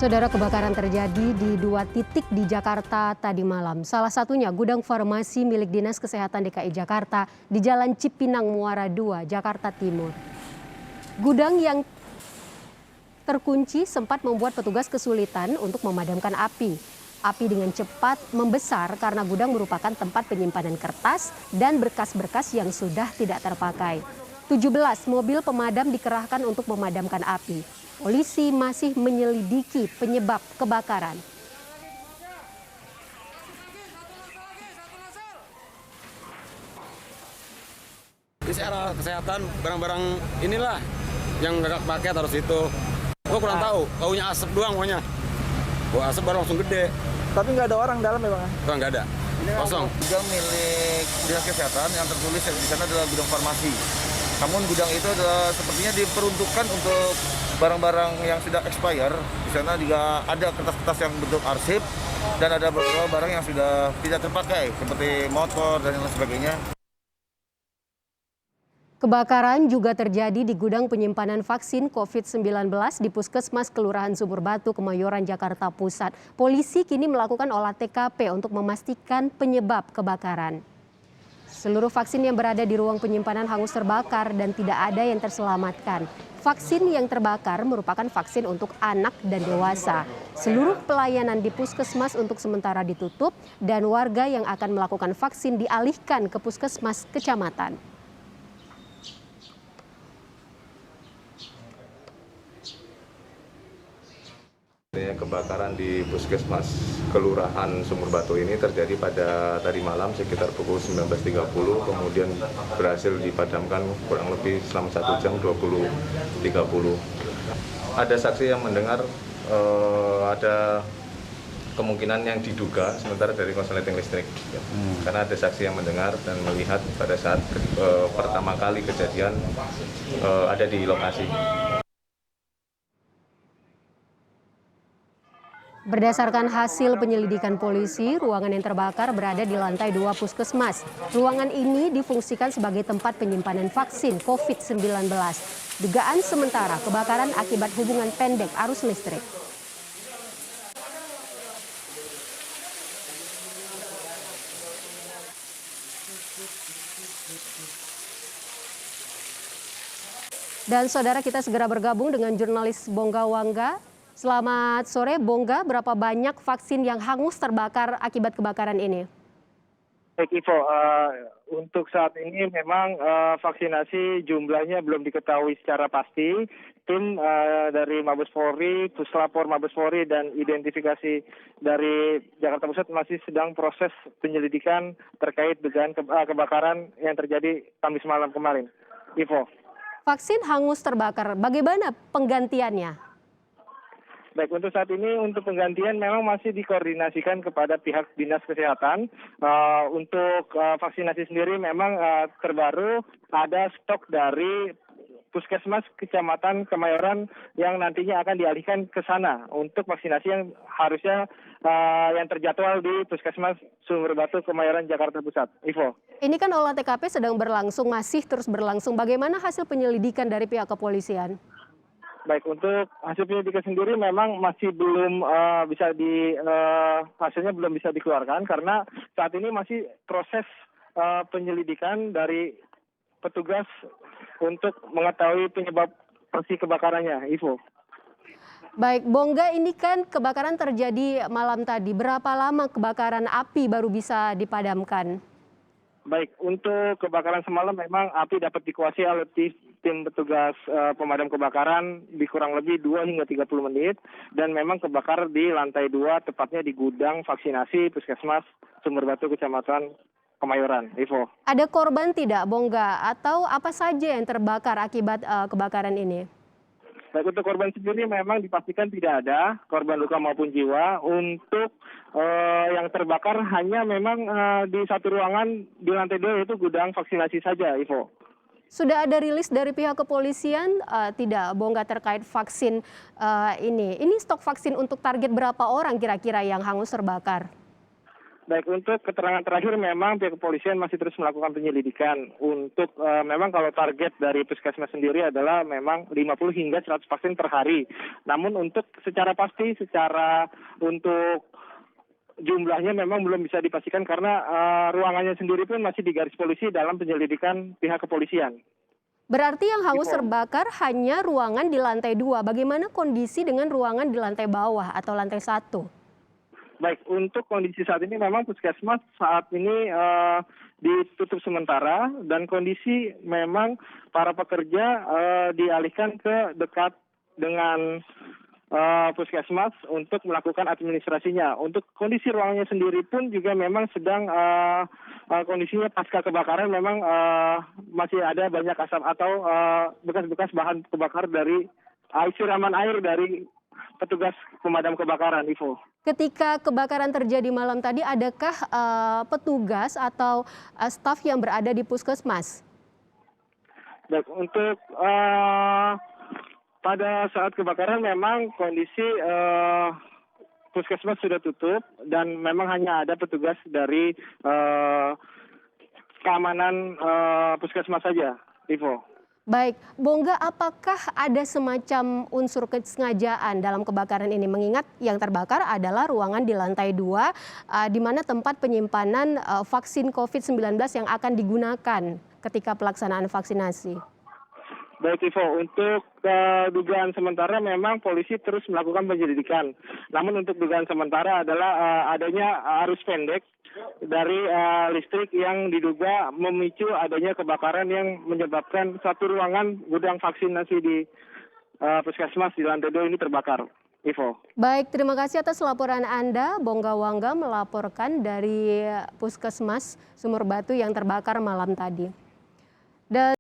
Saudara, kebakaran terjadi di 2 titik di Jakarta tadi malam. Salah satunya gudang farmasi milik Dinas Kesehatan DKI Jakarta di Jalan Cipinang Muara 2, Jakarta Timur. Gudang yang terkunci sempat membuat petugas kesulitan untuk memadamkan api. Api dengan cepat membesar karena gudang merupakan tempat penyimpanan kertas dan berkas-berkas yang sudah tidak terpakai. 17 mobil pemadam dikerahkan untuk memadamkan api. Polisi masih menyelidiki penyebab kebakaran. Di secara kesehatan barang-barang inilah yang nggak pakai harus itu. Gua kurang tahu, baunya asap doang pokoknya. Bau asap baru langsung gede. Tapi nggak ada orang dalam ya Bang? Nggak ada, kosong. Gudang milik Dinas Kesehatan yang tertulis di sana adalah gudang farmasi. Namun gudang itu adalah sepertinya diperuntukkan untuk barang-barang yang sudah expire. Di sana juga ada kertas-kertas yang bentuk arsip dan ada beberapa barang yang sudah tidak terpakai seperti motor dan lain sebagainya. Kebakaran juga terjadi di gudang penyimpanan vaksin COVID-19 di Puskesmas Kelurahan Sumur Batu, Kemayoran, Jakarta Pusat. Polisi kini melakukan olah TKP untuk memastikan penyebab kebakaran. Seluruh vaksin yang berada di ruang penyimpanan hangus terbakar dan tidak ada yang terselamatkan. Vaksin yang terbakar merupakan vaksin untuk anak dan dewasa. Seluruh pelayanan di puskesmas untuk sementara ditutup dan warga yang akan melakukan vaksin dialihkan ke puskesmas kecamatan. Kebakaran di Puskesmas Kelurahan Sumur Batu ini terjadi pada tadi malam sekitar pukul 19.30, kemudian berhasil dipadamkan kurang lebih selama 1 jam 20.30. Ada saksi yang mendengar ada kemungkinan yang diduga sementara dari konsleting listrik. Karena ada saksi yang mendengar dan melihat pada saat pertama kali kejadian ada di lokasi. Berdasarkan hasil penyelidikan polisi, ruangan yang terbakar berada di lantai 2 puskesmas. Ruangan ini difungsikan sebagai tempat penyimpanan vaksin COVID-19. Dugaan sementara kebakaran akibat hubungan pendek arus listrik. Dan saudara, kita segera bergabung dengan jurnalis Bongga Wangga. Selamat sore, Bongga. Berapa banyak vaksin yang hangus terbakar akibat kebakaran ini? Baik Ivo, untuk saat ini memang vaksinasi jumlahnya belum diketahui secara pasti. Tim dari Mabes Polri, Puslapor Mabes Polri dan identifikasi dari Jakarta Pusat masih sedang proses penyelidikan terkait dengan kebakaran yang terjadi Kamis malam kemarin. Ivo. Vaksin hangus terbakar, bagaimana penggantiannya? Baik, untuk saat ini untuk penggantian memang masih dikoordinasikan kepada pihak Dinas Kesehatan. Untuk vaksinasi sendiri memang terbaru ada stok dari Puskesmas Kecamatan Kemayoran yang nantinya akan dialihkan ke sana untuk vaksinasi yang harusnya yang terjadwal di Puskesmas Sumur Batu Kemayoran Jakarta Pusat. Ivo. Ini kan olah TKP sedang berlangsung, masih terus berlangsung. Bagaimana hasil penyelidikan dari pihak kepolisian? Baik, untuk hasil penyelidikan sendiri memang masih belum hasilnya belum bisa dikeluarkan karena saat ini masih proses penyelidikan dari petugas untuk mengetahui penyebab pasti kebakarannya, Ivo. Baik, Bongga, ini kan kebakaran terjadi malam tadi. Berapa lama kebakaran api baru bisa dipadamkan? Baik, untuk kebakaran semalam memang api dapat dikuasai oleh tim petugas pemadam kebakaran di kurang lebih 2 hingga 30 menit. Dan memang kebakar di lantai 2, tepatnya di gudang vaksinasi Puskesmas Sumur Batu Kecamatan Kemayoran. Ivo. Ada korban tidak, Bongga? Atau apa saja yang terbakar akibat kebakaran ini? Baik, untuk korban sendiri memang dipastikan tidak ada korban luka maupun jiwa. Untuk yang terbakar hanya memang di satu ruangan di lantai 2 yaitu gudang vaksinasi saja, Ivo. Sudah ada rilis dari pihak kepolisian tidak, Bongga, terkait vaksin ini? Ini stok vaksin untuk target berapa orang kira-kira yang hangus terbakar? Baik, untuk keterangan terakhir memang pihak kepolisian masih terus melakukan penyelidikan. Untuk memang kalau target dari Puskesmas sendiri adalah memang 50 hingga 100 vaksin per hari. Namun untuk secara pasti, untuk jumlahnya memang belum bisa dipastikan karena ruangannya sendiri pun masih digaris polisi dalam penyelidikan pihak kepolisian. Berarti yang hangus terbakar hanya ruangan di lantai 2. Bagaimana kondisi dengan ruangan di lantai bawah atau lantai 1? Baik, untuk kondisi saat ini memang Puskesmas saat ini ditutup sementara dan kondisi memang para pekerja dialihkan ke dekat dengan Puskesmas untuk melakukan administrasinya. Untuk kondisi ruangannya sendiri pun juga memang sedang kondisinya pasca kebakaran memang masih ada banyak asap atau bekas-bekas bahan kebakar dari siraman air dari petugas pemadam kebakaran, Ivo. Ketika kebakaran terjadi malam tadi, adakah petugas atau staf yang berada di Puskesmas? Baik, untuk pada saat kebakaran memang kondisi Puskesmas sudah tutup dan memang hanya ada petugas dari keamanan Puskesmas saja, Ivo. Baik, Bongga, apakah ada semacam unsur kesengajaan dalam kebakaran ini? Mengingat yang terbakar adalah ruangan di lantai 2, di mana tempat penyimpanan vaksin COVID-19 yang akan digunakan ketika pelaksanaan vaksinasi. Baik, Ivo, untuk dugaan sementara memang polisi terus melakukan penyelidikan. Namun untuk dugaan sementara adalah adanya arus pendek dari listrik yang diduga memicu adanya kebakaran yang menyebabkan satu ruangan gudang vaksinasi di Puskesmas di lantai 2 ini terbakar. Ivo. Baik, terima kasih atas laporan Anda. Bongga Wangga melaporkan dari Puskesmas Sumur Batu yang terbakar malam tadi. Dan